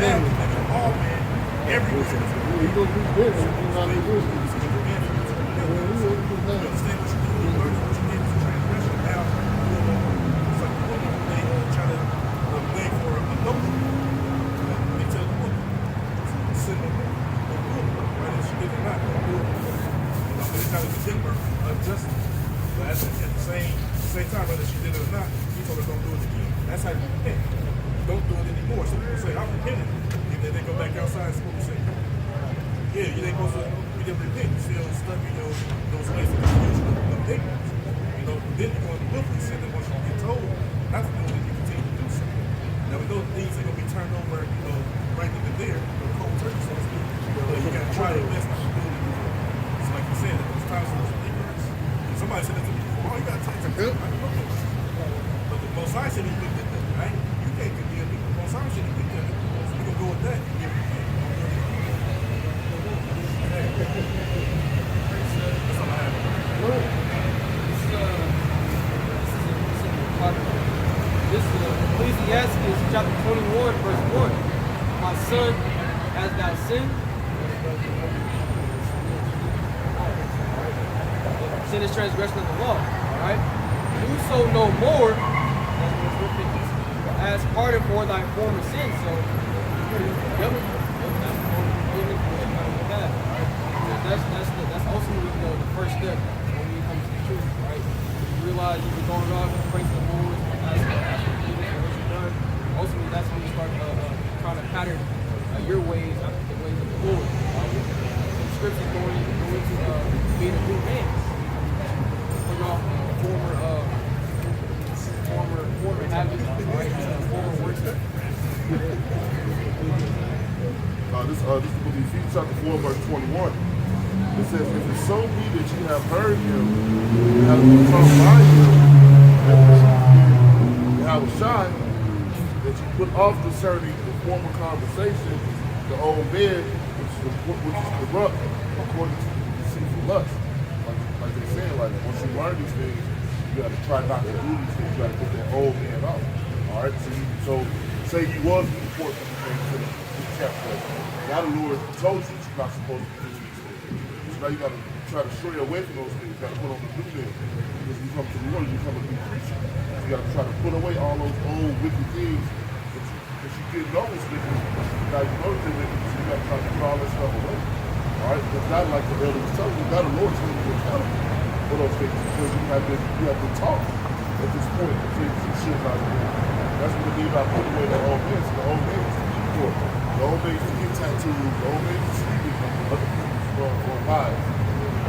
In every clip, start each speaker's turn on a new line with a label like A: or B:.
A: have this nigga all man everywhere.
B: He gonna be better. He's not
A: You understand what you do, you learn what you did to transgression. Now, it's like the woman, they try to blame for adultery. They tell the woman, sin no more. Don't do it. Right? If she did it not, don't do it. But they try to condemn her unjustly. But at the same time, whether she did it or not, he told her don't do it again. That's how you repent. Don't do it anymore. Some people say, I'm repenting. And then they go back outside and supposed to say, yeah, you ain't supposed to, you didn't repent. You still stuck in those ways of confusion of ignorance. Then you're going to willfully sin, and once you get told not to do it, you continue to do so. Now, we know things are going to be turned over, right then and there, cold turkey, so to speak. But you got to try your best not to do it anymore. It's like you said, there's times when there's ignorance. And somebody said it to me before, oh, you got to take it. I don't know. But the Most High said he looked at that, right? You can't condemn me. The Most High said he looked at it. So we're going to go with that and give it a that's all I have.
C: This is Ecclesiastes chapter 21, verse 1. My son, hast thou sinned? Sin is transgression of the law. Alright? Do so no more, as pardon for thy former sins. So, that's ultimately the first step when it comes to the truth, right? You realize you've been going wrong, praise the Lord, ask for forgiveness for what you've done. Ultimately, that's when you start trying to pattern your ways after the ways of the Lord. The scriptures go into being a new man, putting off former habits, right? Former works.
B: This is the book of Ephesians chapter 4, verse 21. It says, if it so be that you have heard him, and have become by him, and received you have a shine, that you put off concerning the former conversation, the old man, which is corrupt, according to the deceitful lust. Like they said, like once you learn these things, you got to try not to do these things. You got to put that old man out. All right. So say you was to report these things to the chapter. Now the Lord told you you're not supposed to do these things. So now you got to try to stray away from those things. You got to put on the new things. Because you come to the Lord, you become a new creature. So you got to try to put away all those old wicked things that you didn't know was wicked. Now you know they're wicked, so you got to try to put all that stuff away. All right, because not like the elder was telling you, now the Lord's going to be accountable for those things because you have been taught at this point the things you should not do. That's what it means by putting away the old man. So the old man is to be poor. The old man is to get tattoos. The old man is to sleep with other people's wives.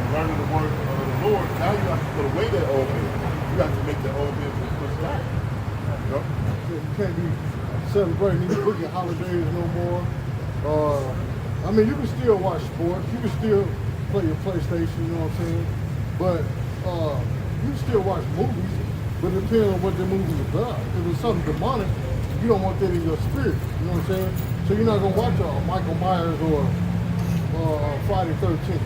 B: Learning the word of the Lord, now you have to put away that old man. You have to make that old man push back. You know?
D: You can't be celebrating these wicked holidays no more. I mean, you can still watch sports. You can still play your PlayStation, you know what I'm saying? But you can still watch movies, but it depends on what the movie is about. If it's something demonic, you don't want that in your spirit, you know what I'm saying? So you're not going to watch Michael Myers or Friday 13th.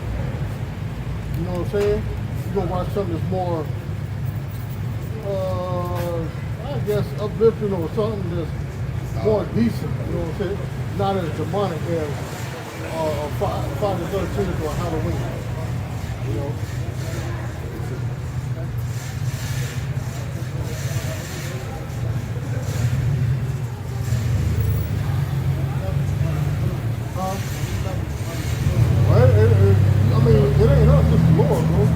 D: You know what I'm saying? You're going to watch something that's more, I guess, uplifting or something that's more decent, you know what I'm saying? Not as demonic as Friday 13th or Halloween, you know? It ain't us, it's the Lord, bro. You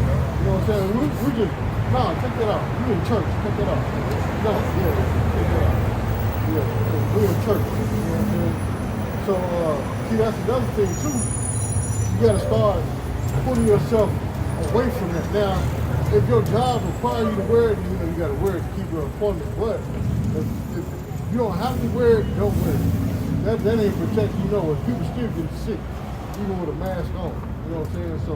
D: know what I'm saying? We just, take that out. You in church, take that out. No, take that out. Yeah, we in church, you know what I'm saying? So, see, that's another thing, too. You gotta start putting yourself away from that. Now, if your job requires you to wear it, you gotta wear it to keep your employment. But if you don't have to wear it, don't wear it. That ain't protecting you, know. If people still get sick, even with a mask on. You know what I'm saying? So,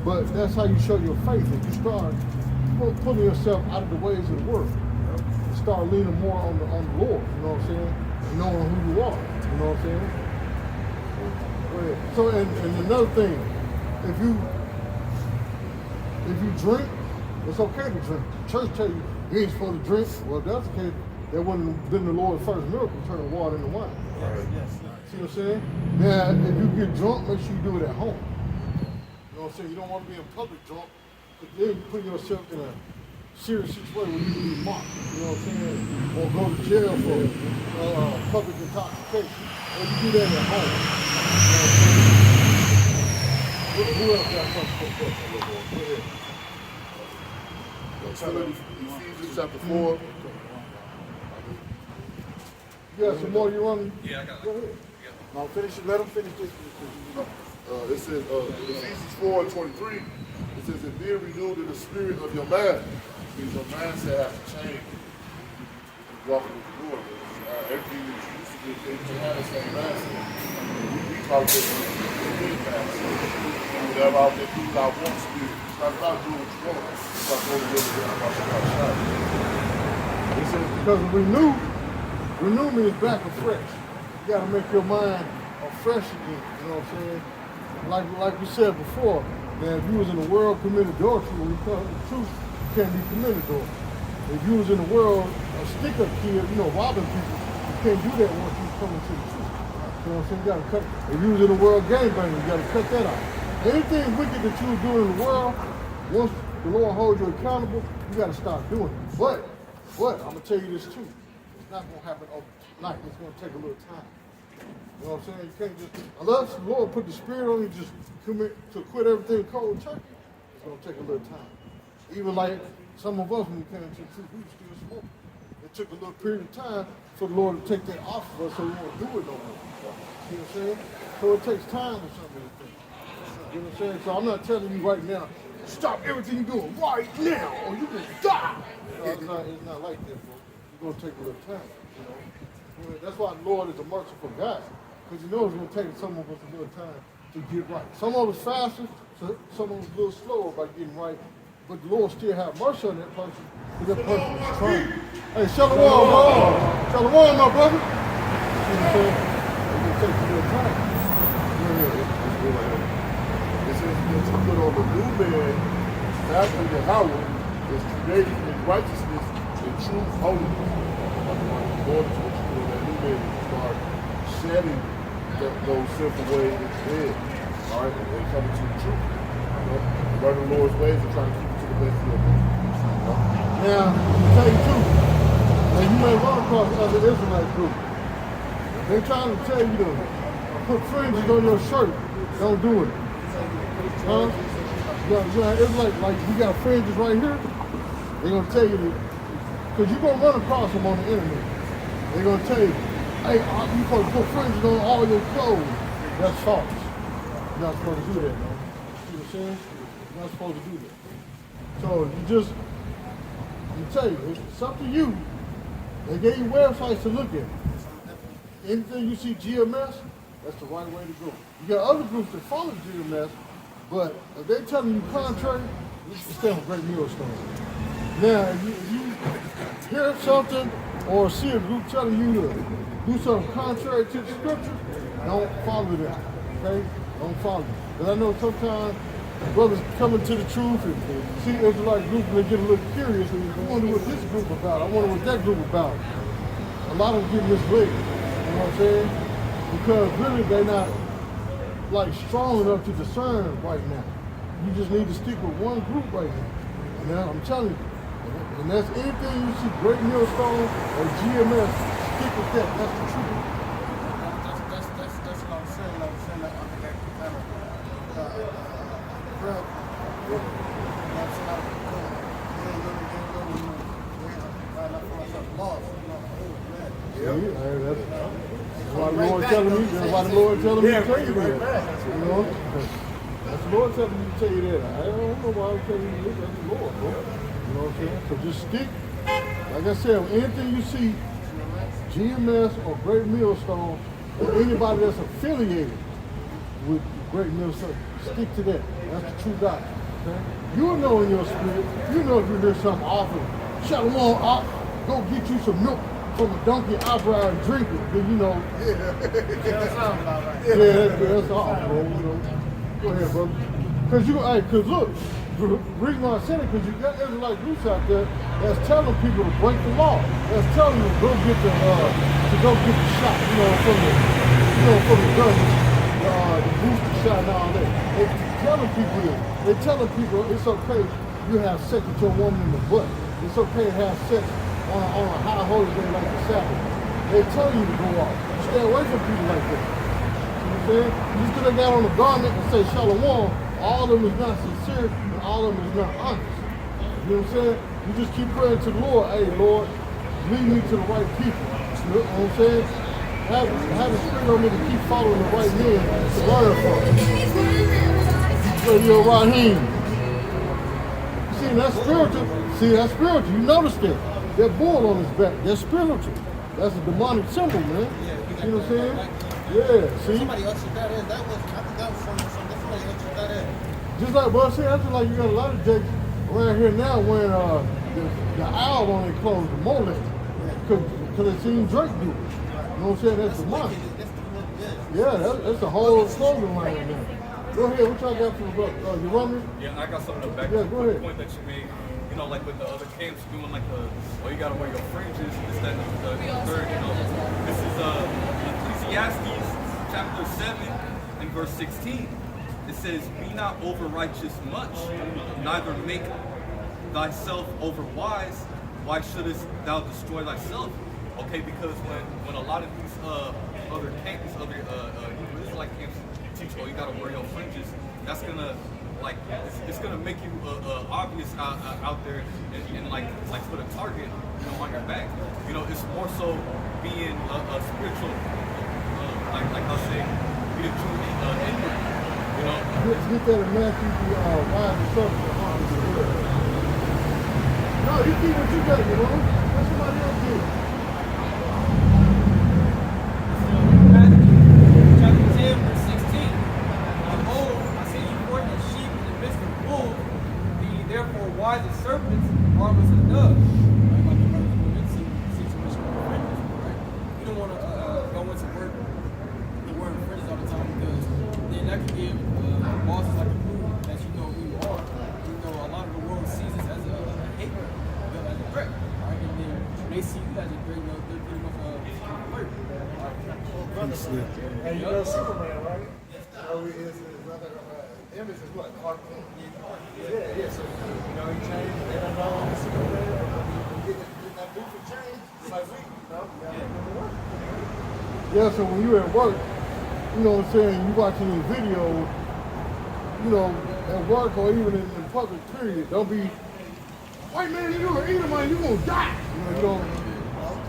D: but that's how you show your faith. If you start putting yourself out of the ways of the world, start leaning more on the Lord. You know what I'm saying? And knowing who you are. You know what I'm saying? Go ahead. So, and another thing, if you drink, it's okay to drink. The church tell you ain't supposed to drink. Well, if that's the case, that wouldn't have been the Lord's first miracle, turning water into wine.
E: Yes.
D: See what I'm saying? Now, if you get drunk, make sure you do it at home. You know what I'm saying? You don't want to be in public drunk, because then you put yourself in a serious situation where you can be mocked. You know what I'm saying? Or go to jail for public intoxication. Or you do that at home. You know what I'm saying? Who else got something for us? Go ahead.
B: Still in Ephesians chapter 4.
D: You got some more you want?
E: Yeah, I got
D: Go
E: it.
D: ahead. No, finish it. Let them finish this.
B: It says, Ephesians 4:23, it says, and being renewed in the spirit of your mind, means your mindset has to change. Walking with the Lord. Everything that you used to do, they have the same mindset. We talk about the big mindset. Whatever out there, people I want to do. It's not about doing what you want. It's about doing what you want.
D: He says, because renew means back afresh. You got to make your mind afresh again. You know what I'm saying? Like we said before, that if you was in the world committing adultery, when you come to the truth, you can't be committing adultery. If you was in the world a stick-up kid, robbing people, you can't do that once you come into the truth. You know what I'm saying? You got to cut. If you was in the world gangbanging, you got to cut that out. Anything wicked that you was doing in the world, once the Lord holds you accountable, you got to stop doing it. But I'm gonna tell you this too. It's not gonna happen overnight. It's gonna take a little time. You know what I'm saying? You can't just, unless the Lord put the spirit on you, just commit to quit everything cold turkey. It's gonna take a little time. Even like some of us, when we came to the truth, we were still smoking. It took a little period of time for the Lord to take that off of us, so we won't do it no more. See what I'm saying? So it takes time with some of these things. You know what I'm saying? So I'm not telling you right now, stop everything you're doing right now, or you can die. No, it's not like that, bro. It's gonna take a little time. You know? That's why the Lord is a merciful God, because He knows it's gonna take some of us a little time to get right. Some of us faster, some of us a little slower by getting right. But the Lord still have mercy on that person, because that person is trying. Hey, shalom, bro. Shalom, my brother. You know what I'm saying? It's gonna take a little time.
B: It says that you put on the new man, after the Howard, is created in righteousness and true holiness. Lord is what you do, that new man is start shedding those sinful ways that you did. All right, and coming to the truth. Learn the Lord's ways and try to keep it to the best of your ability.
D: Now, to tell you the truth, and you may run across other Israelite groups. They're trying to tell you to put fringes on your shirt. Don't do it. Huh? It's like we got fringes right here. They're going to tell you that, because you're going to run across them on the internet. They're going to tell you, hey, you're supposed to put fringes on all your clothes. That's false. You're not supposed to do that, man. You know what I'm saying? You're not supposed to do that. So you just, I'm going to tell you, it's up to you. They gave you websites to look at. Anything you see GMS, that's the right way to go. You got other groups that follow GMS, but if they're telling you contrary, stay on Great Millstone. Now, if you hear something or see a group telling you to do something contrary to the scripture, don't follow them, okay? Don't follow them. Because I know sometimes brothers coming to the truth and see Israelite groups and they get a little curious and I wonder what this group about, I wonder what that group about. A lot of them get misled, you know what I'm saying? Because really they're not like strong enough to discern right now. You just need to stick with one group right now. And now I'm telling you, and that's anything you see, Great Millstone or GMS, stick with that. That's the truth.
E: That's what I'm saying. Like I'm saying, like under that kind of crowd. You know what I'm saying?
D: That's why the Lord telling me. That's why the Lord telling me to tell you that. You know, that's the Lord telling me to tell you that. I don't know why I'm telling you this. That's the Lord, bro. You know what I'm saying? So just stick. Like I said, anything you see, GMS or Great Millstone, or anybody that's affiliated with Great Millstone, stick to that. That's the true doctrine. Okay? You'll know in your spirit. You know if you hear something awful. Shalom, go get you some milk from a donkey eyebrow and drink it. Then you know. Yeah, that's all, bro. You know. Go ahead, bro. Cause look, reason why I said it, because you got Israelite groups out there that's telling people to break the law. That's telling them to go get the shot, from the gun, the booster shot and all that. They telling people this. They're telling people it's okay you have sex with your woman in the butt. It's okay to have sex on a high holy day like the Sabbath. They're telling you to go off. Stay away from people like that. You know what I'm saying? Just because they got on a garment and say Shalom, all of them is not sincere and all of them is not honest. You know what I'm saying? You just keep praying to the Lord. Hey, Lord, lead me to the right people. You know what I'm saying? Have a spirit on me to keep following the right men to learn from. So you're Raheem. See, that's spiritual. See, that's spiritual. You notice that. That bull on his back, that's spiritual. That's a demonic symbol, man. You know what I'm saying? Yeah, see?
E: Somebody ushered that in. I think that was somebody ushered that in.
D: Just like, well, see, I feel like you got a lot of jakes around here now wearing the owl on their clothes, the molest, because they seen Drake do it. You know what I'm saying? That's demonic. Yeah, that's a whole slogan line now. Go ahead, what y'all got for the brother? You want me?
F: Yeah, I got something to back
D: Yeah,
F: up
D: go
F: the
D: ahead.
F: point that you made. You know, like with the other camps doing like you gotta wear your fringes, this, that, and the third, you know. This is Ecclesiastes chapter 7 and verse 16. It says, be not over righteous much, neither make thyself over wise. Why shouldest thou destroy thyself? Okay, because when a lot of these other camps, Israelite camps teach, oh, you gotta wear your fringes, that's gonna it's gonna make you obvious out there and like put a target, on your back. You know, it's more so being a spiritual, like I'll say, be a Jew inward. You know,
D: Get that in Matthew, wise and serpent and harmless as well. No, you keep what you got, Let somebody else do it.
C: Matthew chapter 10, verse 16. Behold, I send you forth as sheep in the midst of wolves. Be ye therefore wise as serpents, harmless as doves. Right? Like the brother who did situation with the fringes, right? You don't want to go into work and wearing fringes all the time, because then that can give bosses like a clue that you know who you are. You know, a lot of the world sees us as a hater, as a threat. Right? And then when they see you as a threat, they're pretty much alert.
D: Hey, you know Superman, right? Oh, his image is what? Clark Kent. Yeah. So, he changed. They don't know Superman. Getting that boot for change. It's like we, Yeah, so when you're at work, you know what I'm saying, you watching these videos, at work or even in public, period, don't be, white man, you're an Edomite, you're gonna die.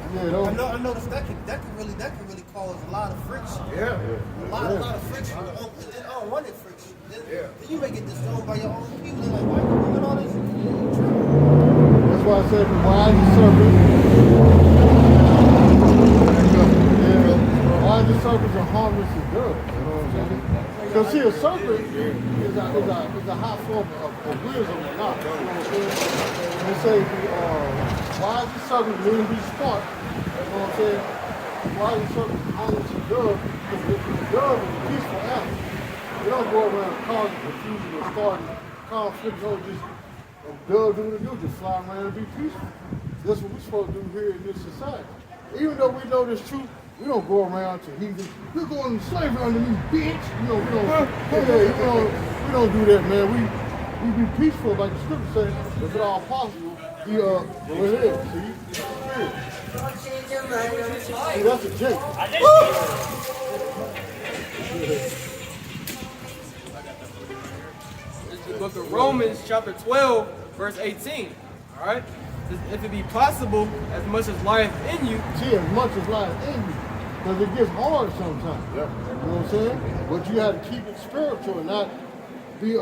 E: I noticed that can really cause a lot of friction.
D: Yeah.
E: A lot of friction. I don't want it friction. Then you may get disowned by your own people. They're like, why are you doing all this?
D: That's why I said the wise and serpent. Wise and serpents are harmless as doves. You know what I'm saying? Because see, a serpent is a high form of wisdom and knowledge. You know what I'm saying? And they say wise and serpent mean be smart. You know what I'm saying? Wise and serpent is harmless as doves, because the dove is a peaceful animal. They don't go around causing confusion or starting conflict. No, just a dove doing what it do, just fly around and be peaceful. That's what we're supposed to do here in this society. Even though we know this truth, we don't go around to heathen. We're going to slavery under me, bitch. We don't do that, man. We be peaceful, like the scripture says. If at all possible, go ahead. See, see, that's a Jake.
C: It's the book of Romans, chapter 12, verse 18. All right? If it be possible, as much as lieth in you.
D: See, as much as lieth in you. Because it gets hard sometimes. Yeah. You know what I'm saying? But you have to keep it spiritual and not be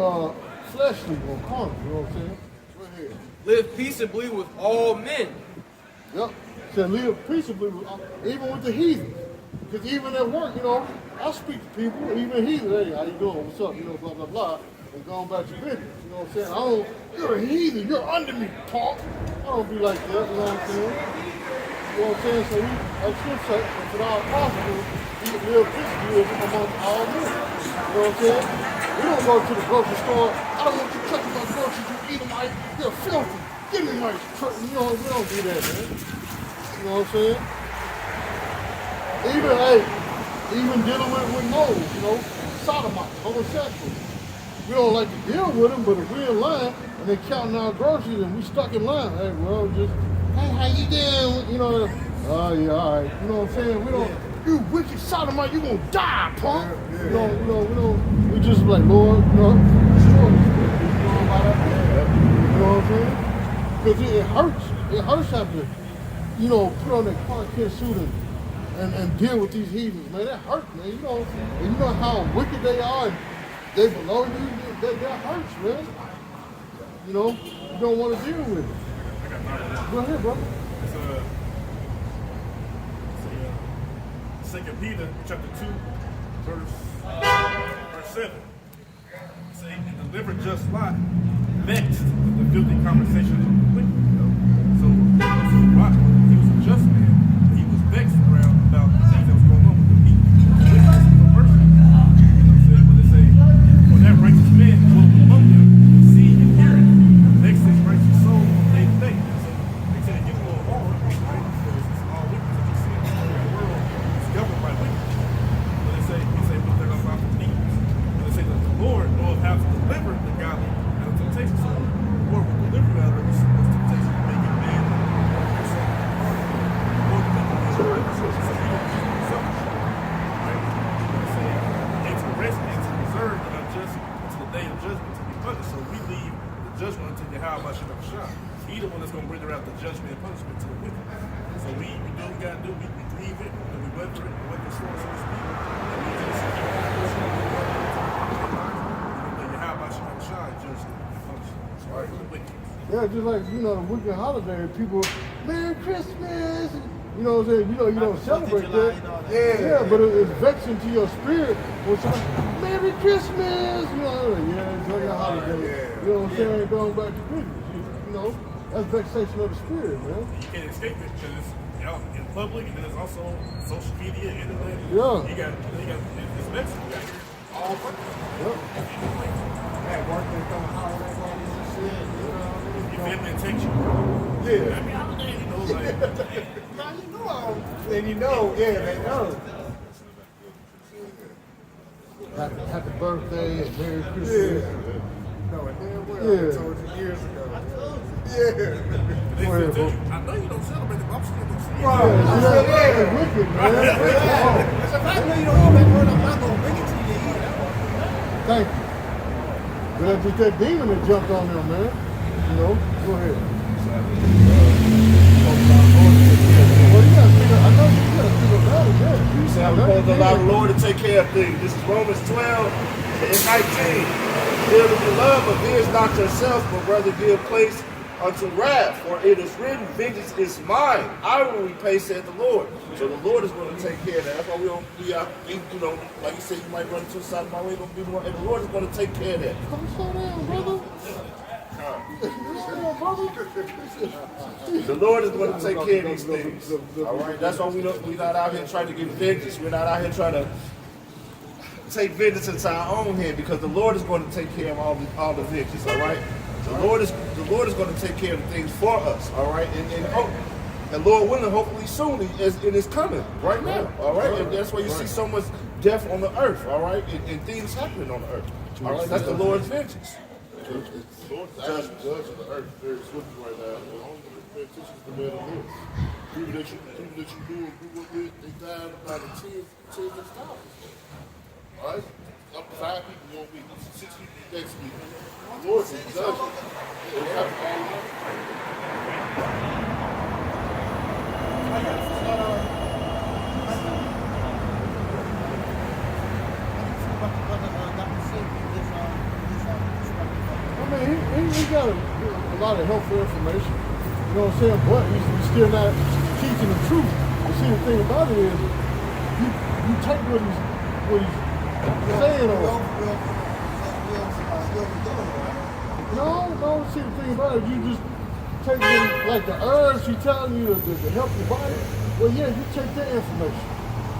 D: fleshly or carnal. You know what I'm saying? Go ahead.
C: Live peaceably with all men.
D: Yep. So live peaceably, even with the heathen. Because even at work, I speak to people, even heathen. Hey, how you doing? What's up? Blah, blah, blah. And go about your business. You know what I'm saying? You're a heathen. You're under me, punk. I don't be like that. You know what I'm saying? You know what I'm saying? So we, like scripture, if at all possible, we live peaceably amongst all men. You know what I'm saying? We don't go to the grocery store. I don't want you touching my groceries, you Mike, you're filthy. Give me my truck. You know, we don't do that, man. You know what I'm saying? Even dealing with moles, you know, sodomites, homosexuals. We don't like to deal with them, but if we're in line and they counting our groceries and we stuck in line, hey, well, just, hey, how you doing? You know, oh, yeah, all right. You know what I'm saying? We don't, you wicked sodomite, you gonna die, punk. We don't, we just like, Lord, you know, destroy us. You know what I'm saying? Because it hurts. It hurts having to, you know, put on that Clark Kent suit and deal with these heathens, man. That hurts, man. You know how wicked they are and they below you. That hurts, man. You know, you don't want to deal with it.
A: I got another one.
D: Go ahead, brother.
A: It's 2 Peter chapter 2, verse 7. It says, and deliver just Lot, vexed with the filthy conversation of the wicked. So Lot, he was a just man, but he was vexed around about the things that was going on with the people. The person. You know what I'm saying? When they say, when that righteous man dwelt among them, seeing and hearing, vexed his righteous soul from day to day. So they say, you will all right? Because it's all wickedness that you see in the world is governed by wickedness. When they say, but they're not about the demons. When they say that the Lord knows how to deliver the godly out of temptation. So the Lord will deliver you out of those temptations to make it man. So we leave the judgment unto Yahweh Shem Shah. He the one that's going to render out the judgment and punishment to the wicked. So we do what we got to do. We grieve it, and we weather it, and weather the storm, so to speak. And we just let Yahweh Shem Shah judge the punishment. So the wicked.
D: Yeah, just like, you know, the wicked holiday, people, Merry Christmas. You know what I'm saying? You don't celebrate that. Yeah, but it's vexing to your spirit when somebody, Merry Christmas. You know, yeah, enjoy your holiday. You know what I'm saying? Going back to business. You know, that's vexation of the spirit, man.
A: You can't escape it because it's out in public, and then it's also social media, internet.
D: Yeah.
A: You got it's Mexico. You got here all over.
D: Yep.
E: At work, they come holiday parties and shit.
A: Your family takes you.
E: Yeah.
A: Happy holiday, you know, like.
E: Now you know all. And you know, yeah, they know.
D: Happy birthday and Merry Christmas.
E: No, and then well,
D: Yeah.
E: I told you years ago. Yeah.
A: They
D: Go ahead,
A: say,
D: bro.
A: I know you don't celebrate it, but I'm still going to see it.
D: That's wicked, man.
E: So if I know you don't go back word, I'm not going to bring it to you either.
D: Thank you. But that's just that demon that jumped on them, man. You know, go ahead. Well, you gotta figure, I know you gotta figure about it, yeah.
G: You say I'm supposed to allow the Lord to take care of things. This is Romans 12 and 19. Dear the beloved, avenge not yourself, but rather give place unto wrath. For it is written, vengeance is mine. I will repay, said the Lord. So the Lord is going to take care of that. That's why we don't be out, you know, like you said, you might run to the side of my way, don't be the one. And the Lord is going to take care of that.
D: Come slow down, brother.
G: The Lord is going to take care of these things. All right, that's why we're not out here trying to get vengeance. We're not out here trying to take vengeance into our own hand, because the Lord is going to take care of all the vengeance. All right, the Lord is going to take care of the things for us. All right, and Lord willing, hopefully soon it is coming right now. All right, and that's why you see so much death on the earth. All right, and things happening on the earth. All right, that's the Lord's vengeance.
B: The Lord's actually judge of the earth very swiftly right now. The only one that pays attention is the man of live. People that you do and grew up with, they died about the tens of thousands. All right? Up 5 people 1 week, 6 people next week. The Lord's a judge. It happens all the
D: I mean, he got a lot of helpful information. You know what I'm saying? But he's still not teaching the truth. You see, the thing about it is, you take what he's saying on. No, see, the thing about it, you just take them, like the herbs he's telling you to help your body. Well, yeah, you take that information.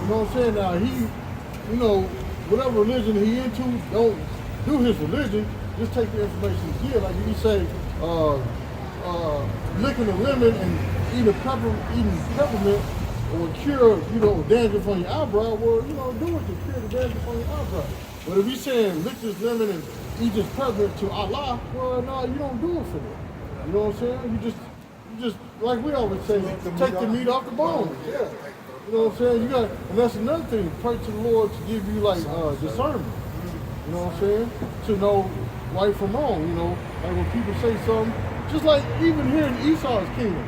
D: You know what I'm saying? Now, you know, whatever religion he into, don't do his religion. Just take the information he gives. Like if you say, licking a lemon and eating peppermint will cure, dandruff on your eyebrow. Well, do it to cure the dandruff on your eyebrow. But if you're saying lick this lemon and eat this peppermint to Allah, well, no, you don't do it for that. You know what I'm saying? You just like we always say, take the meat off the bone. Yeah. You know what I'm saying? And that's another thing. Pray to the Lord to give you like discernment. You know what I'm saying? To know right from wrong. Like when people say something, just like even here in Esau's kingdom,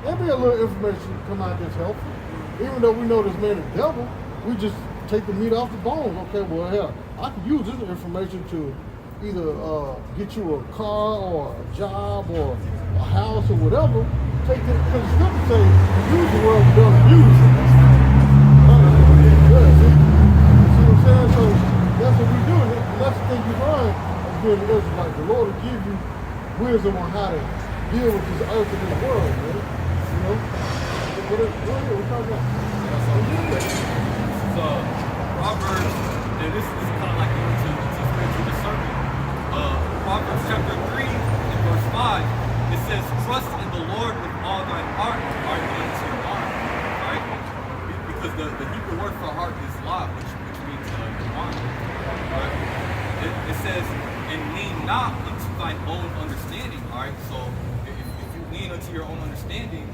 D: there'll be a little information come out that's helpful. Even though we know this man is devil, we just take the meat off the bones. Okay, well, hell, I can use this information to either get you a car or a job or a house or whatever. Take it, because the scripture says, use the word, we don't abuse it. Yeah, see what I'm saying? So that's what we do. And that's the thing you learn as being an Israelite. The Lord will give you wisdom on how to deal with this earth and this world, man. Go ahead, we're talking about.
F: This is Proverbs, and this is kind of like into spiritual discernment. Proverbs chapter 3 and verse 5, it says, trust in the Lord with all thine heart, and lean to your mind. Right? Because the Hebrew word for heart is la, which means your mind. Right? It says, and lean not into thine own understanding. Alright, so if you lean into your own understanding,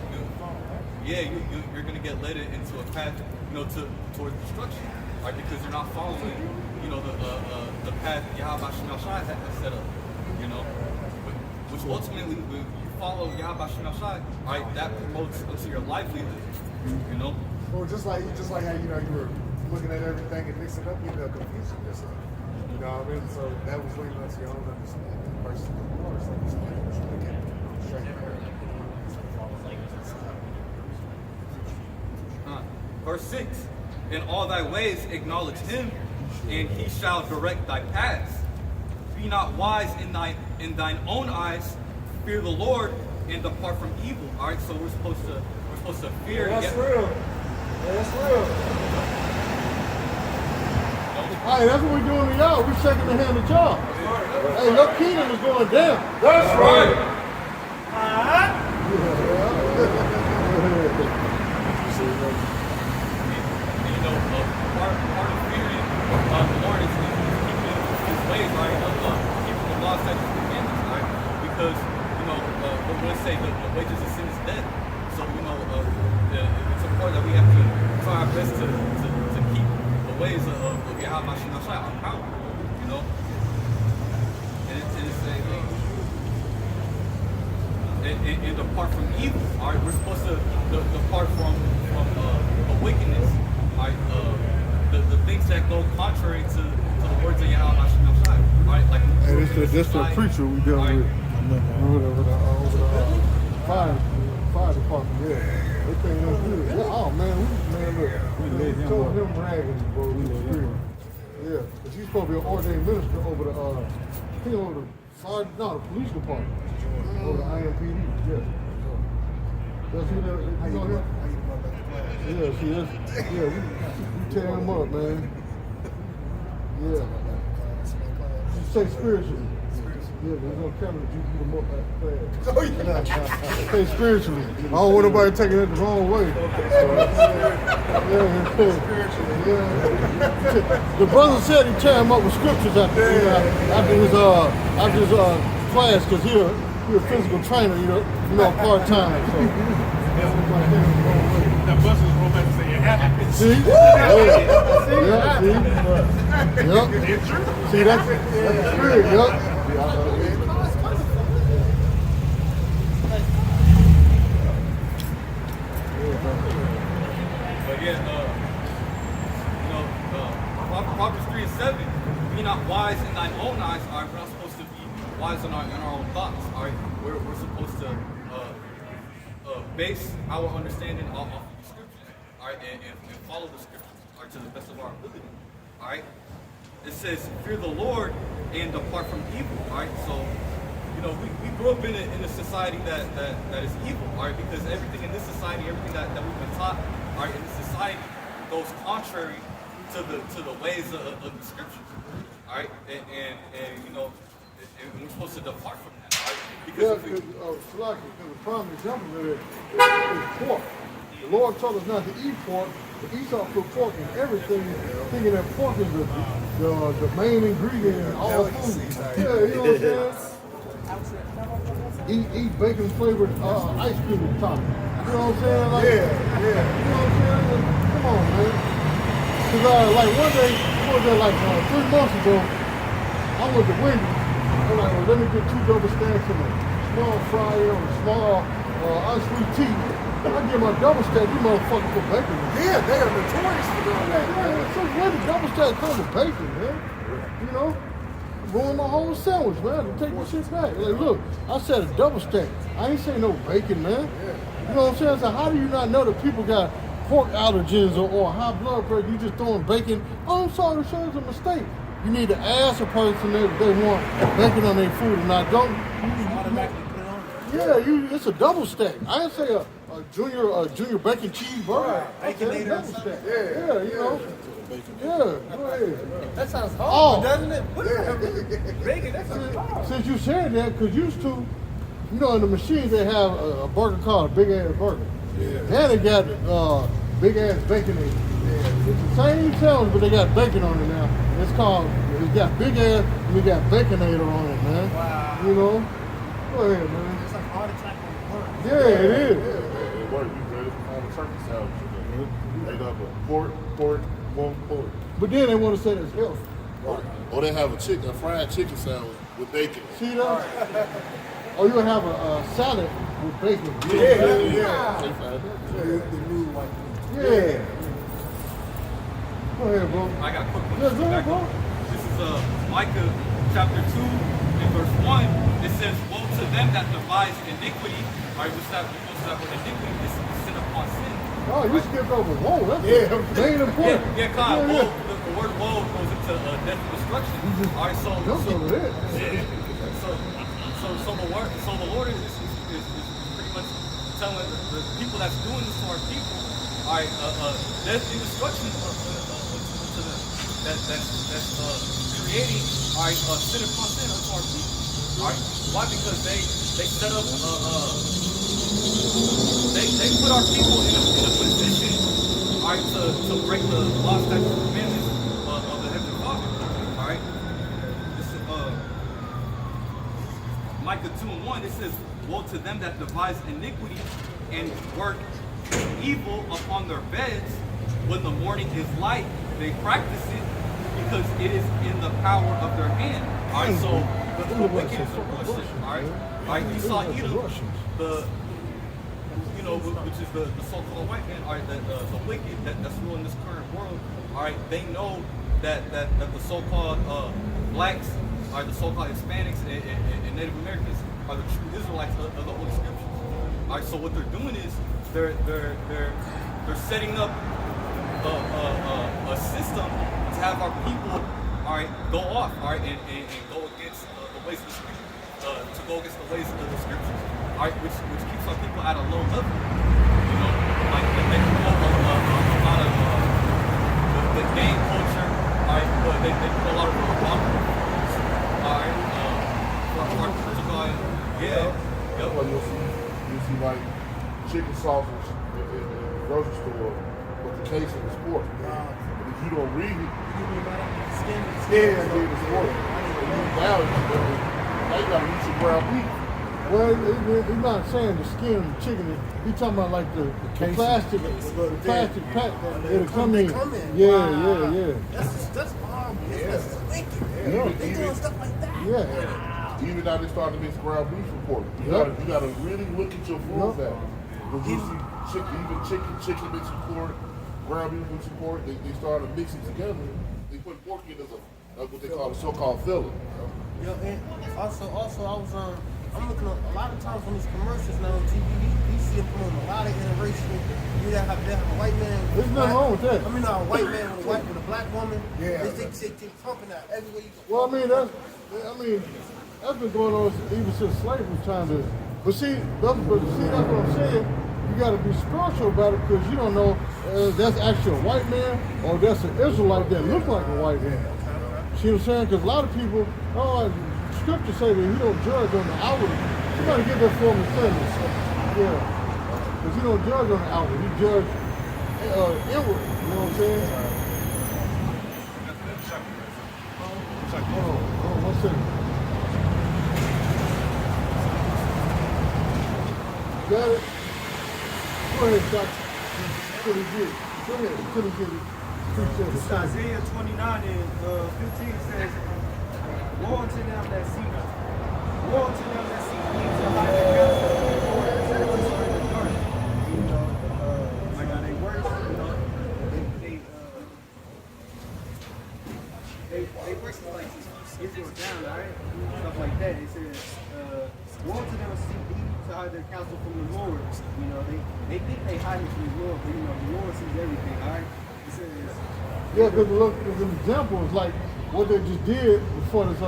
F: you're going to get led into a path, towards destruction, right? Because you're not following, the path Yahweh Shemashai has set up, which ultimately, when you follow Yahweh Shemashai, right, that promotes into your livelihood,
H: Well, just like how you were looking at everything and mixing up, you confusing yourself. You know what I mean? So that was leading us to your own understanding versus the Lord's understanding. Which we can straight there.
F: Verse 6, in all thy ways acknowledge him, and he shall direct thy paths. Be not wise in thine own eyes, fear the Lord, and depart from evil. All right, so we're supposed to fear.
H: That's real. That's real.
D: All right, that's what we're doing to y'all. We're shaking the hand of y'all. Hey, your kingdom is going down.
F: That's right. Part of fearing the Lord is keeping his ways, right? Keeping the law, statutes, and commandments, right? Because, we're going to say the wages of sin is death. So, it's important that we have to try our best to keep the ways of Yahweh Shemashai on power, And depart from evil, all right? We're supposed to depart from wickedness, all right? The things that go contrary to the words of Yahweh Shemashai, right? Like,
D: hey, this the preacher we dealing with. Over the fire department. Yeah, they think that's good. Yeah, oh man, look, we told him ragging, bro. Yeah, but he's supposed to be an ordained minister over the the police department, over the IMPD. Yeah. Does he know him? Yeah, see, we tear him up, man. Yeah. You say spiritually. Yeah, there's no camera that you beat them up that fast. Say spiritually. I don't want nobody taking it the wrong way. Yeah. The brother said he tear him up with scriptures after his class, because he a physical trainer, part-time. So.
A: That bus is rolled back and say it happened.
D: See? See, that's the spirit,
F: But yeah, Proverbs 3 and 7, be not wise in thine own eyes. All right, we're not supposed to be wise in our own thoughts. All right, we're supposed to base our understanding off of the scriptures, all right, and follow the scriptures, all right, to the best of our ability, all right. It says, fear the Lord and depart from evil, all right. So, we grew up in a society that is evil, all right, because everything in this society, everything that we've been taught, all right, in this society goes contrary to the ways of the scriptures, all right, and we're supposed to depart from that, all right.
D: Yeah,
F: Because if it,
D: because the prime example of it is pork. The Lord told us not to eat pork, but Esau put pork in everything, thinking that pork is the main ingredient in all food. Yeah, you know what I'm saying? Eat bacon flavored ice cream topping. You know what I'm saying? Like,
H: Yeah.
D: You know what I'm saying? Come on, man. Because like one day, what was that, like 3 months ago, I went to Wendy's. I'm like, well, let me get 2 double stacks and a small fry or a small unsweet tea. I get my double stack, you motherfuckers put bacon in it.
H: Yeah, they are notorious for doing that.
D: Yeah, so where the double stack come with bacon, man? You know? Ruin my whole sandwich, man. To take the shit back. Like, look, I said a double stack. I ain't say no bacon, man. You know what I'm saying? So how do you not know that people got pork allergens or high blood pressure? You just throwing bacon. Oh, I'm sorry, sir, it's a mistake. You need to ask a person if they want bacon on their food or not. Don't.
E: Automatically put it on.
D: Yeah, it's a double stack. I didn't say a junior bacon cheeseburger. I said a
E: Baconator or
D: double
E: something.
D: stack. Yeah, you know. Yeah, go ahead.
E: That sounds
D: Oh.
E: horrible, doesn't it? What is that? Bacon, that sounds horrible.
D: Since you said that, because used to, you know, in the machines they have a burger called a big ass burger. Yeah. And they got big ass baconator. Yeah. It's the same sandwich, but they got bacon on it now. It's got big ass and they got baconator on it, man.
E: Wow.
D: You know? Go ahead, man.
E: It's like heart attack on the burger.
D: Yeah, it is.
B: It worked. You ready for the turkey sandwich? They got pork, one pork.
D: But then they want to say it's healthy.
B: Or they have a fried chicken sandwich with bacon.
D: See that? Or you have a salad with bacon.
H: Yeah.
B: The
H: new white meat.
D: Yeah. Go ahead, bro.
F: I got a quick one.
D: Yeah, go ahead, bro.
F: This is Micah chapter 2 and verse 1. It says, woe to them that devise iniquity. All right, what's that word iniquity? This is sin upon sin.
D: Oh, you skipped over woe. That's main important.
F: Yeah, Kyle. Woe, the word woe goes into death and destruction. All right, so
D: Jump over there.
F: So the Lord is pretty much telling the people that's doing this to our people, all right, death and destruction to them. That's creating, all right, sin upon sin unto our people. All right, why? Because they set up they put our people in a position, all right, to break the law, statutes, and commandments of the Heavenly Father. All right, this is Micah 2:1. It says, woe to them that devise iniquity and work evil upon their beds. When the morning is light, they practice it because it is in the power of their hand. All right, so the wicked is the Russian. All right, Esau Edom, which is the so-called white man. All right, the wicked that's ruling this current world. All right, they know that the so-called blacks, are the so-called Hispanics and Native Americans are the true Israelites of the Holy Scriptures. All right, so what they're doing is they're setting up a system to have our people, all right, go off, all right, and go against the ways of the Scriptures, to go against the ways of the Scriptures, all right, which keeps our people at a low level. You know, like they promote a lot of the gang culture, all right, they put a lot of all right, yeah.
B: Well, you'll see like chicken sausage in the grocery store, but the case of the sport. But if you don't read it, the sport. Now you gotta eat some ground beef.
D: Well, he's not saying the skin of the chicken. He's talking about like the plastic pack that'll come in. Yeah.
E: That's horrible. That's wicked. They doing stuff like that.
D: Yeah.
B: Even now they starting to mix ground beef with pork. You gotta really look at your food fat. Because you see chicken mixed with pork, ground beef mixed with pork, they started mixing together. They put pork in as what they call a so-called filling.
E: Yeah, and also I'm looking at a lot of times on these commercials now on TV, you see them promoting a lot of interracial. You have a white man.
D: There's nothing wrong with that.
E: I mean, a white man with a black woman. Yeah. They keep pumping that everywhere you go.
D: Well, that's been going on even since slavery time. But see, that's what I'm saying. You got to be spiritual about it because you don't know that's actually a white man or that's an Israelite that look like a white man. See what I'm saying? Because a lot of people, scripture say that he don't judge on the outward You gotta get that form of sentence. Yeah. Because you don't judge on the outward, you judge inward. You know what I'm saying? Hold on, 1 second. Got it? Go ahead, Doctor. Couldn't get it. Go ahead, couldn't get it.
I: This is Isaiah 29 and 15 says, woe unto them that seek, woe unto them that seek me to hide their counsel from the Lord and to whisper in the dark. You know, like how they work, you know, they work like Israel down, right? Stuff like that. It says, woe unto them that seek me to hide their counsel from the Lord. You know, they think they hide it from the Lord, but you know, the Lord sees everything, all right? It says,
D: yeah, because look, as an example, is like what they just did before this,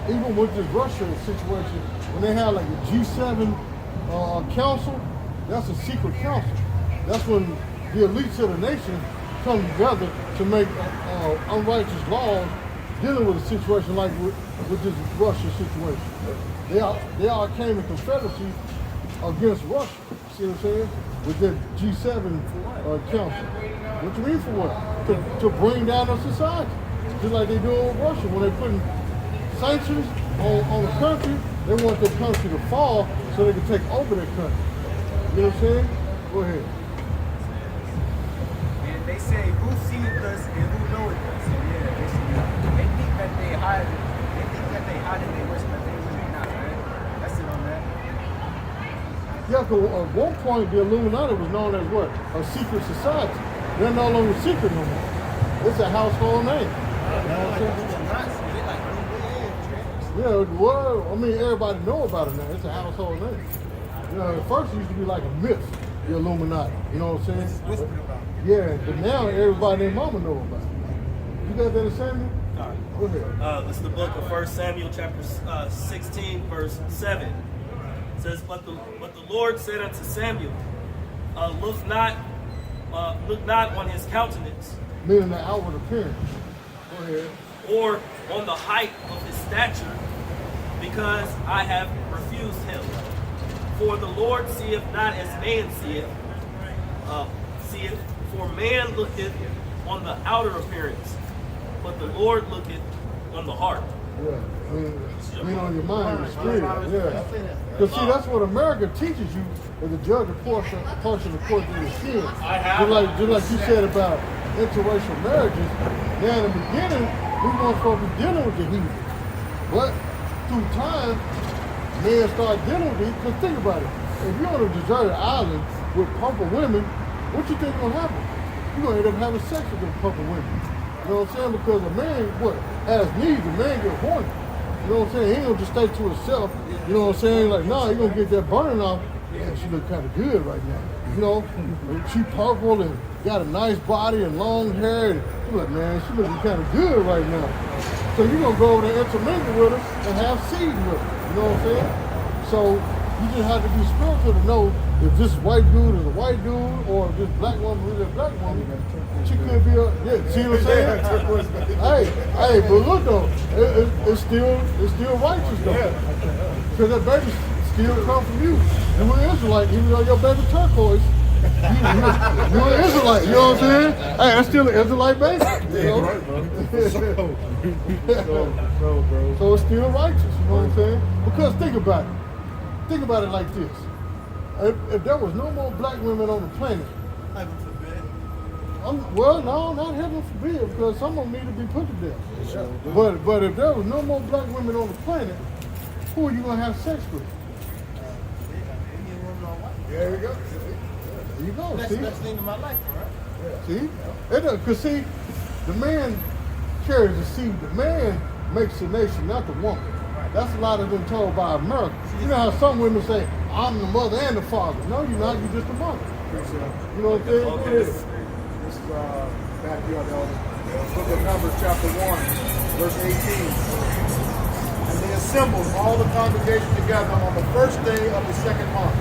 D: even with this Russia situation, when they had like a G7 council, that's a secret council. That's when the elites of the nation come together to make unrighteous laws dealing with a situation like with this Russia situation. They all came in confederacy against Russia. See what I'm saying? With the G7 council. What you mean for what? To bring down the society. Just like they do with Russia. When they're putting sanctions on the country, they want their country to fall so they can take over their country. You know what I'm saying? Go ahead.
I: and they say, who seeth us and who knoweth us? So yeah, they think that they hide it. They think that they hide it, they wish that they really not, right? That's it on that.
D: Yeah, because at one point the Illuminati was known as what? A secret society. They're no longer secret no more. It's a household name. You know what I'm saying? Yeah, well, I mean, everybody know about it now. It's a household name. You know, at first it used to be like a myth, the Illuminati. You know what I'm saying? Yeah, but now everybody and mama know about it. You guys understand me? Go ahead.
J: This is the book of 1 Samuel chapter 16, verse 7. It says, but the Lord said unto Samuel, look not on his countenance,
D: Meaning the outward appearance. Go ahead.
J: or on the height of his stature, because I have refused him. For the Lord seeth not as man seeth, for man looketh on the outer appearance, but the Lord looketh on the heart.
D: Yeah, I mean on your mind and spirit. Yeah. Because see, that's what America teaches you as a judge of portion according to your skin. Just like you said about interracial marriages. Now in the beginning, we weren't supposed to be dealing with the heathen. But through time, men start dealing with it. Because think about it. If you're on a deserted island with purple women, what you think gonna happen? You're gonna end up having sex with them purple women. You know what I'm saying? Because a man, has needs, a man get horny. You know what I'm saying? He ain't gonna just stay to himself. You know what I'm saying? Like, nah, he gonna get that burning off. Yeah, she look kind of good right now. You know, she purple and got a nice body and long hair. And look, man, she looking kind of good right now. So you're gonna go over there and intermingle with her and have seed with her. You know what I'm saying? So you just have to be spiritual to know if this white dude is a white dude or if this black woman is a black woman. She could be see what I'm saying? hey, but look though, it's still righteous though. Because that baby still come from you. You an Israelite, even though your baby turquoise. You're an Israelite, you know what I'm saying? Hey, that's still an Israelite baby. You know?
B: Right, bro.
D: So it's still righteous, you know what I'm saying? Because think about it. Think about it like this. If there was no more black women on the planet,
E: Heaven forbid.
D: well, no, not heaven forbid, because some of them need to be put to death.
B: Sure.
D: But if there was no more black women on the planet, who are you gonna have sex with?
E: Indian woman or white.
B: There you go.
D: There you go.
E: That's
D: See,
E: the best thing in my life, right?
D: see, because see, the man carries the seed. The man makes the nation, not the woman. That's a lot of them told by America. You know how some women say, I'm the mother and the father. No, you're not. You're just the mother. You know what I'm saying?
H: Okay, this is Matthew, book of Numbers, chapter 1, verse 18. And they assembled all the congregation together on the first day of the second month.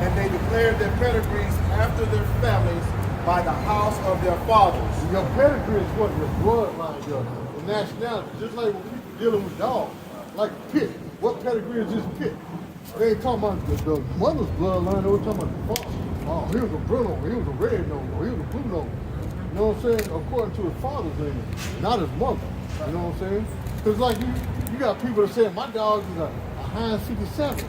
H: And they declared their pedigrees after their families by the house of their fathers.
D: Your pedigree is what your bloodline, your nationality. Just like when people dealing with dogs, like a pit. What pedigree is this pit? They ain't talking about the mother's bloodline, they were talking about the father. Oh, he was a Bruno, he was a red nose, or he was a blue nose. You know what I'm saying? According to his father's lineage, not his mother. You know what I'm saying? Because like you got people that say, my dog is a Heinz 57.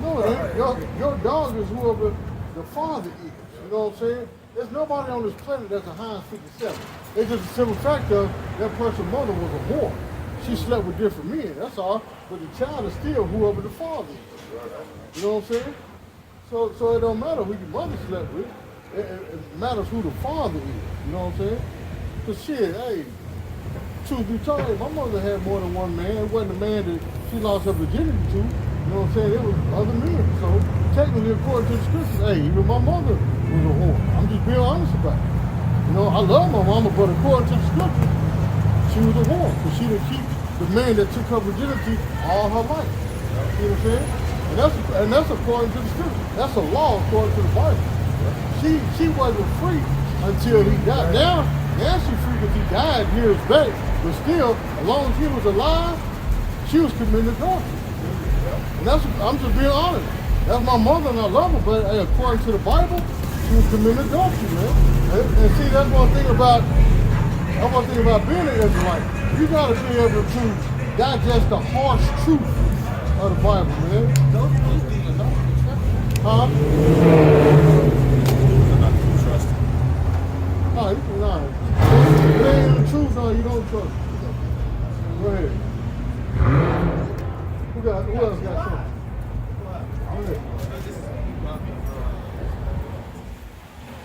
D: No, it ain't. Your dog is whoever the father is. You know what I'm saying? There's nobody on this planet that's a Heinz 57. It's just a simple fact of that person's mother was a whore. She slept with different men, that's all. But the child is still whoever the father is. You know what I'm saying? So it don't matter who your mother slept with. It matters who the father is. You know what I'm saying? Because shit, hey, truth be told, my mother had more than one man. It wasn't a man that she lost her virginity to. You know what I'm saying? It was other men. So technically, according to the scriptures, hey, even my mother was a whore. I'm just being honest about it. You know, I love my mama, but according to the scriptures, she was a whore. Because she didn't keep the man that took her virginity all her life. You know what I'm saying? And that's according to the scriptures. That's a law according to the Bible. She wasn't free until he died. Now she's free because he died years back. But still, as long as he was alive, she was committing adultery. And I'm just being honest. That's my mother and I love her, but according to the Bible, she was committing adultery, man. And see, that's one thing about being an Israelite. You gotta be able to digest the harsh truth of the Bible, man. Huh? No. If it ain't the truth, no, you don't trust it. Go ahead. Who else got something? Go ahead.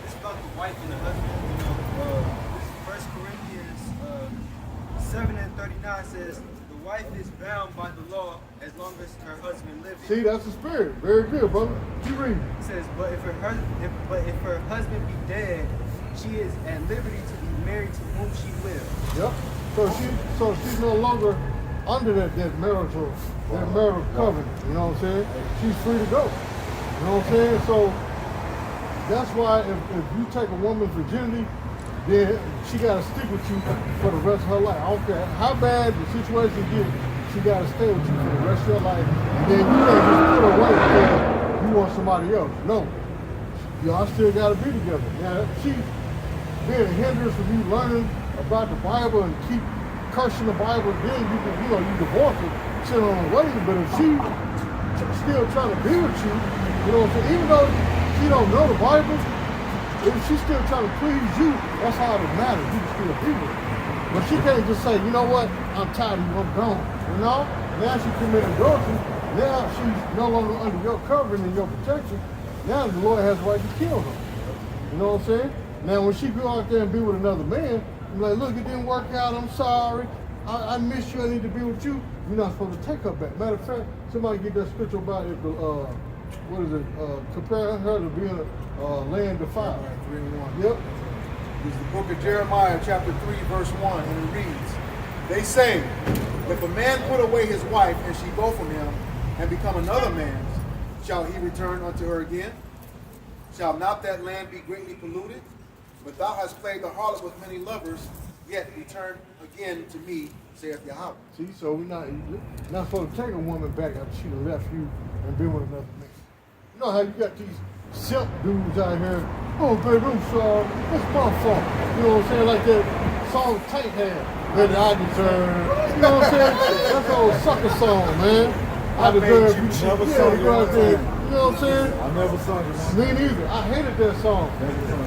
I: It's about the wife and the husband. You know, this is 1 Corinthians 7:39 says, the wife is bound by the law as long as her husband lives.
D: See, that's the spirit. Very good, brother. Keep reading.
I: It says, but if her husband be dead, she is at liberty to be married to whom she will.
D: Yep. So she's no longer under that marital covenant. You know what I'm saying? She's free to go. You know what I'm saying? So that's why if you take a woman's virginity, then she got to stick with you for the rest of her life. I don't care how bad the situation gets, she got to stay with you for the rest of your life. And then you can't just put her away because you want somebody else. No. Y'all still got to be together. Now, she being a hindrance of you learning about the Bible and keep cursing the Bible, then you divorce her, sit on her way. But if she still trying to be with you, you know what I'm saying? Even though she don't know the Bible, if she's still trying to please you, that's all that matters. You can still be with her. But she can't just say, you know what, I'm tired of you, I'm gone. You know? Now she committed adultery. Now she's no longer under your covering and your protection. Now the Lord has the right to kill her. You know what I'm saying? Now when she go out there and be with another man, I'm like, look, it didn't work out, I'm sorry. I miss you, I need to be with you. You're not supposed to take her back. Matter of fact, somebody get that scripture about it, comparing her to being a land defiled.
H: 3:1.
D: Yep.
H: It's the book of Jeremiah, chapter 3, verse 1, and it reads, they say, if a man put away his wife, and she go from him, and become another man's, shall he return unto her again? Shall not that land be greatly polluted? But thou hast played the harlot with many lovers, yet return again to me, saith Yahweh.
D: See, so we're not supposed to take a woman back after she done left you and been with another man. You know how you got these simp dudes out here, oh baby, I'm sorry, it's my fault. You know what I'm saying? Like that song Tank had, Baby, I deserve. You know what I'm saying? That's an old sucker song, man. I deserve you.
H: Never sung it.
D: You know what I'm saying?
H: I never sung it.
D: Me neither. I hated that song.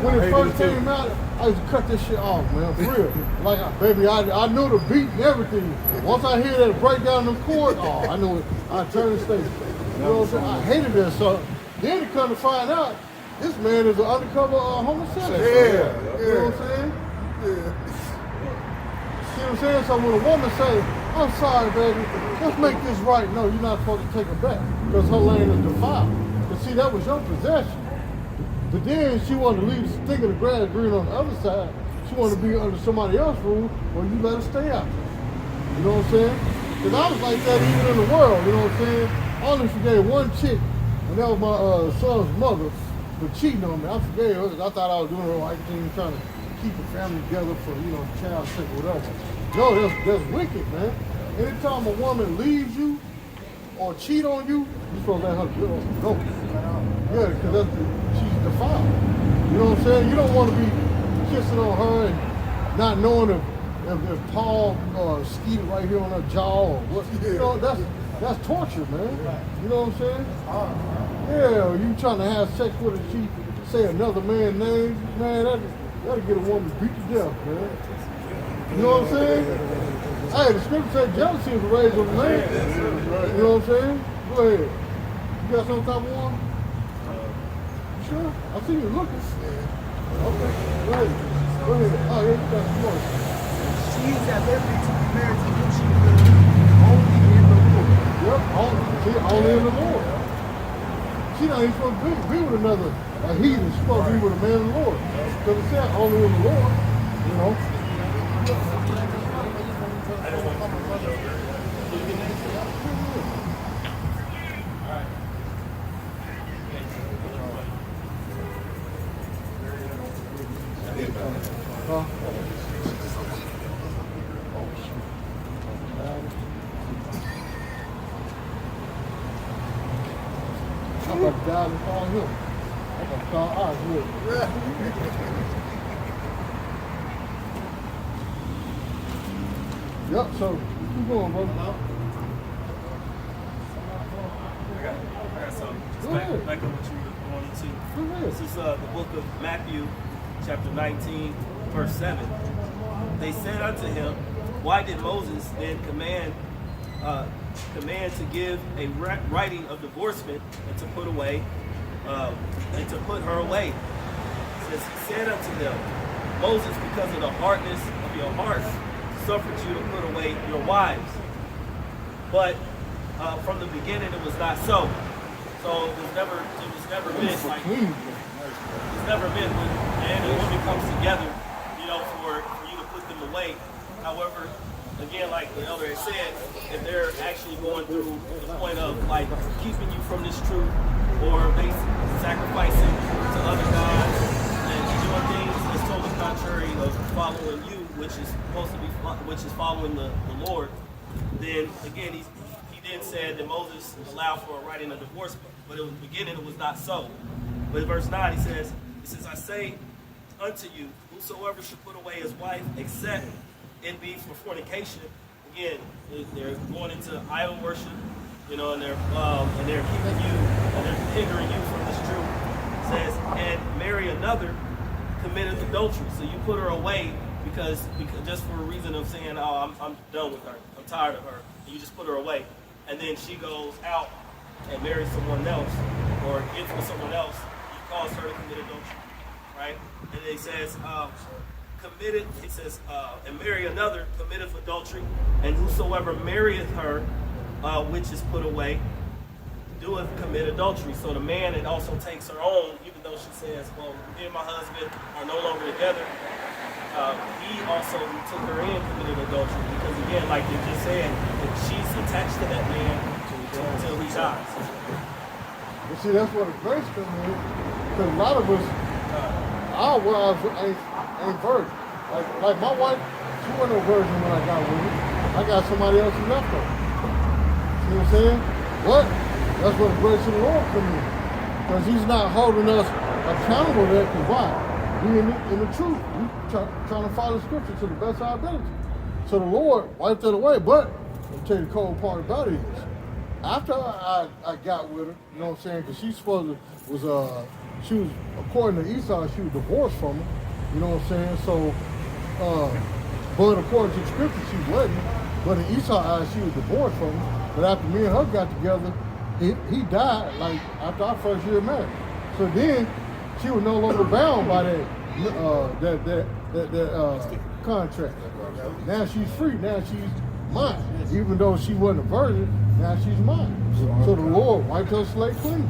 D: When it first came out, I used to cut this shit off, man, for real. Like, baby, I knew the beat and everything. Once I hear that breakdown in the chord, I knew it. I turned the station. You know what I'm saying? I hated that song. Then to come to find out, this man is an undercover homosexual.
H: Yeah.
D: You know what I'm saying? Yeah. See what I'm saying? So when a woman says, I'm sorry, baby, let's make this right. No, you're not supposed to take her back because her land is defiled. But see, that was your possession. But then she wanted to leave the stick of the grass green on the other side. She wanted to be under somebody else's rule, or you let her stay out there. You know what I'm saying? Because I was like that even in the world, you know what I'm saying? I only forgave one chick, and that was my son's mother, for cheating on me. I forgave her because I thought I was doing the right thing, trying to keep the family together for, the child's sake or whatever. No, that's wicked, man. Anytime a woman leaves you or cheat on you, you're supposed to let her go. Yeah, because she's defiled. You know what I'm saying? You don't want to be kissing on her and not knowing if Paul skeeted right here on her jaw or what. You know, that's torture, man. You know what I'm saying? Yeah, you trying to have sex with her, she say another man's name, man, that'll get a woman beat to death, man. You know what I'm saying? Hey, the scripture said jealousy is raised on the man. You know what I'm saying? Go ahead. You got some type of one? You sure? I see you looking. Okay, go ahead. Go ahead. Oh, yeah, you got some more.
I: She is at liberty to be married to whom she will, only in the Lord.
D: Yep, only in the Lord. She not even supposed to be with another heathen. She's supposed to be with a man of the Lord. Because it said only in the Lord, you know. I'm about to die and call him. I'm going to call Oswald. Yep, so keep going, bro.
J: I got something.
D: Go ahead.
J: Back on what you were going into.
D: Go ahead.
J: This is the book of Matthew, chapter 19, verse 7. They said unto him, why did Moses then command to give a writing of divorcement and to put her away? It says, he said unto them, Moses, because of the hardness of your hearts, suffered you to put away your wives. But from the beginning it was not so. So it was never meant like it's never meant when man and woman comes together, you know, for you to put them away. However, again, like the elder had said, if they're actually going through the point of like keeping you from this truth, or basically sacrificing to other gods and doing things that's totally contrary of following you, which is supposed to be, which is following the Lord, then again he then said that Moses allowed for a writing of divorce, but in the beginning it was not so. But in verse 9 he says, I say unto you, whosoever should put away his wife, except it be for fornication. Again, they're going into idol worship, you know, and they're keeping you, and they're hindering you from this truth. It says, and marry another, committed adultery. So you put her away because just for a reason of saying, oh, I'm done with her, I'm tired of her, and you just put her away, and then she goes out and marries someone else, or gets with someone else, you cause her to commit adultery, right? And then it says, committed, he says, and marry another, committeth adultery, and whosoever marrieth her, which is put away, doeth commit adultery. So the man, it also takes her own, even though she says, well, me and my husband are no longer together, he also took her in, committed adultery, because again, like they just said, that she's attached to that man until he dies.
D: You see, that's where the grace comes in, because a lot of us, our wives ain't virgin. Like my wife, she wasn't no virgin when I got with her. I got somebody else who left her. See what I'm saying? But that's where the grace of the Lord comes in. Because he's not holding us accountable to that, because why? We in the truth. We trying to follow the scripture to the best of our ability. So the Lord wiped that away. But I'll tell you the cold part about it is, after I got with her, you know what I'm saying? Because she was according to Esau, she was divorced from him. You know what I'm saying? So, but according to the scripture, she wasn't. But in Esau's eyes, she was divorced from him. But after me and her got together, he died like after our first year of marriage. So then she was no longer bound by that contract. Now she's free. Now she's mine. Even though she wasn't a virgin, now she's mine. So the Lord wiped her slate clean.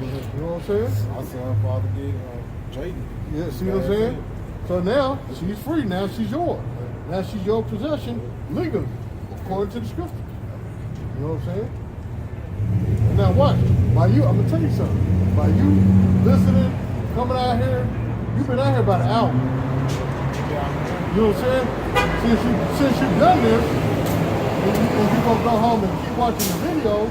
D: You know what I'm saying?
B: I saw her father did Jaden.
D: Yeah, see what I'm saying? So now she's free. Now she's yours. Now she's your possession legally, according to the scripture. You know what I'm saying? And now watch. By you, I'm gonna tell you something. By you listening, coming out here, you've been out here about an hour. You know what I'm saying? Since you've done this, and you're gonna go home and keep watching the video,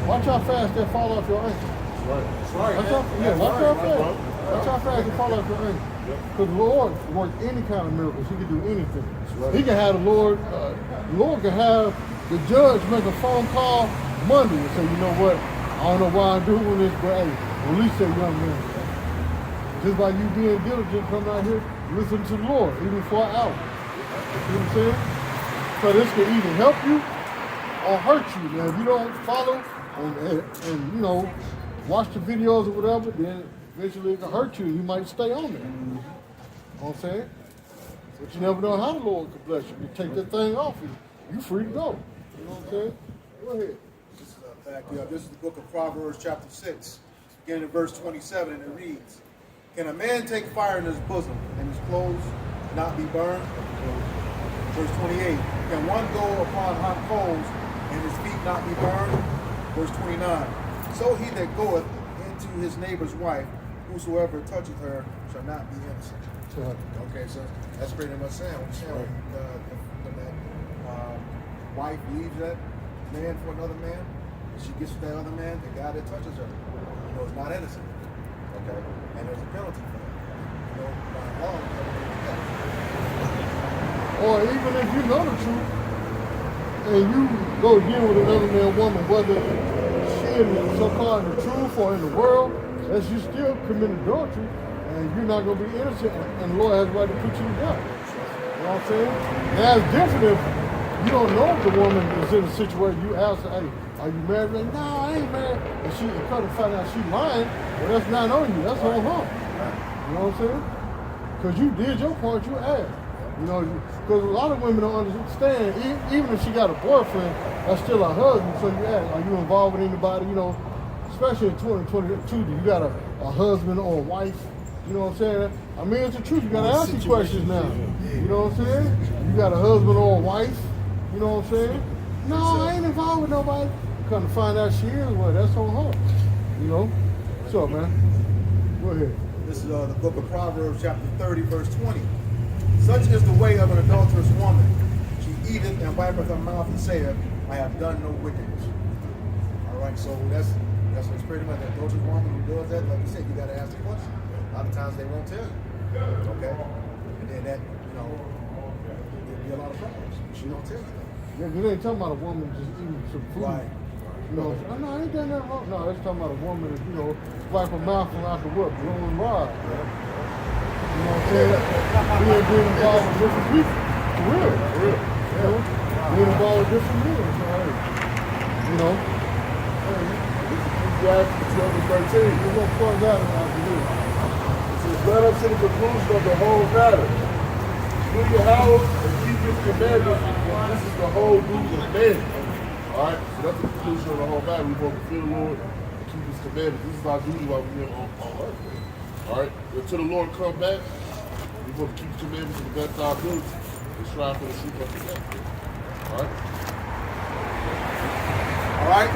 D: Watch how fast that fall off your ankle.
B: That's right.
D: Watch how fast. Watch how fast it fall off your ankle. Because the Lord works any kind of miracles. He can do anything.
B: Right.
D: He can have the Lord can have the judge make a phone call Monday and say, you know what, I don't know why I'm doing this, but hey, release that young man. Just by you being diligent, coming out here, listen to the Lord, even for an hour. You know what I'm saying? So this can either help you or hurt you. Now, if you don't follow and you know, watch the videos or whatever, then eventually it can hurt you. You might stay on there. You know what I'm saying? But you never know how the Lord can bless you. You take that thing off you free to go. You know what I'm saying? Go ahead.
H: This is this is the book of Proverbs, chapter 6, beginning in verse 27, and it reads, "Can a man take fire in his bosom, and his clothes not be burned?" Verse 28, "Can one go upon hot coals, and his feet not be burned?" Verse 29, "So he that goeth into his neighbor's wife, whosoever toucheth her, shall not be innocent." Okay, so that's pretty much saying, when that wife leaves that man for another man, and she gets with that other man, the guy that touches her, you know, is not innocent. Okay, and there's a penalty for that. You know, by law,
D: Or even if you know the truth, and you go deal with another man, woman, whether she in the so-called in the truth or in the world, that's you still committing adultery, and you're not going to be innocent, and the Lord has the right to put you to death. You know what I'm saying? Now it's different if you don't know if the woman is in a situation, you ask her, hey, are you married? Like, no, I ain't married. And she come to find out she lying, well, that's not on you, that's on her. You know what I'm saying? Because you did your part, you asked. You know, because a lot of women don't understand, even if she got a boyfriend, that's still her husband, so you ask, are you involved with anybody, you know, especially in 2022, you got a husband or a wife, you know what I'm saying? I mean, it's the truth, you got to ask these questions now, you know what I'm saying? You got a husband or a wife, you know what I'm saying? No, I ain't involved with nobody. Come to find out she is, well, that's on her, you know? What's up, man? Go ahead.
H: This is the book of Proverbs, chapter 30, verse 20. "Such is the way of an adulterous woman. She eateth and wipeth her mouth and saith, I have done no wickedness." All right, so that's what's pretty much an adulterous woman who does that. Like you said, you got to ask the question. A lot of times they won't tell you. Okay? And then that, you know, there'll be a lot of problems. She don't tell you that.
D: Yeah, you ain't talking about a woman just eating some food.
H: Right.
D: You know, oh, no, I ain't done nothing wrong. No, it's talking about a woman that, you know, wipe her mouth and out the whip, blowing rod. You know what I'm saying? Being involved with different people. For real. For real. You know? Being involved with different men. So, hey, you know. Hey,
B: Ecclesiastes 12 and 13.
D: we're going to plug that after this.
B: It says, "Let us to the conclusion of the whole matter. Do your house and keep his commandments, for this is the whole duty of man." All right, so that's the conclusion of the whole matter. We want to fear the Lord and keep his commandments. This is our duty while we live on earth. All right, until the Lord come back, we want to keep his commandments to the best of our ability and strive for the truth of the gospel. All right?
H: All right?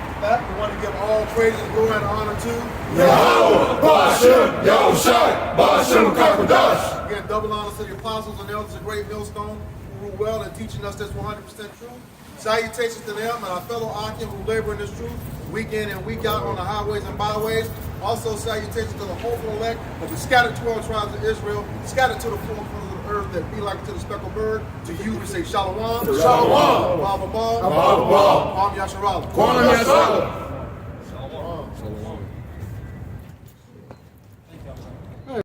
H: With that, we want to give all praises, glory, and honor to
K: Yahweh, Ba'ashem, Yahushai, Ba'ashem Kakadash.
H: Again, double honors to the apostles and elders of Great Millstone who rule well in teaching us this 100% truth. Salutations to them and our fellow Akim who labor in this truth week in and week out on the highways and byways. Also, salutations to the hopeful elect of the scattered 12 tribes of Israel, scattered to the four corners of the earth that be like to the speckled bird. To you, we say Shalom.
K: Shalom.
H: Baba Baba.
K: Baba Baba.
H: Kwam Yasharala.
K: Kwam Yasharala.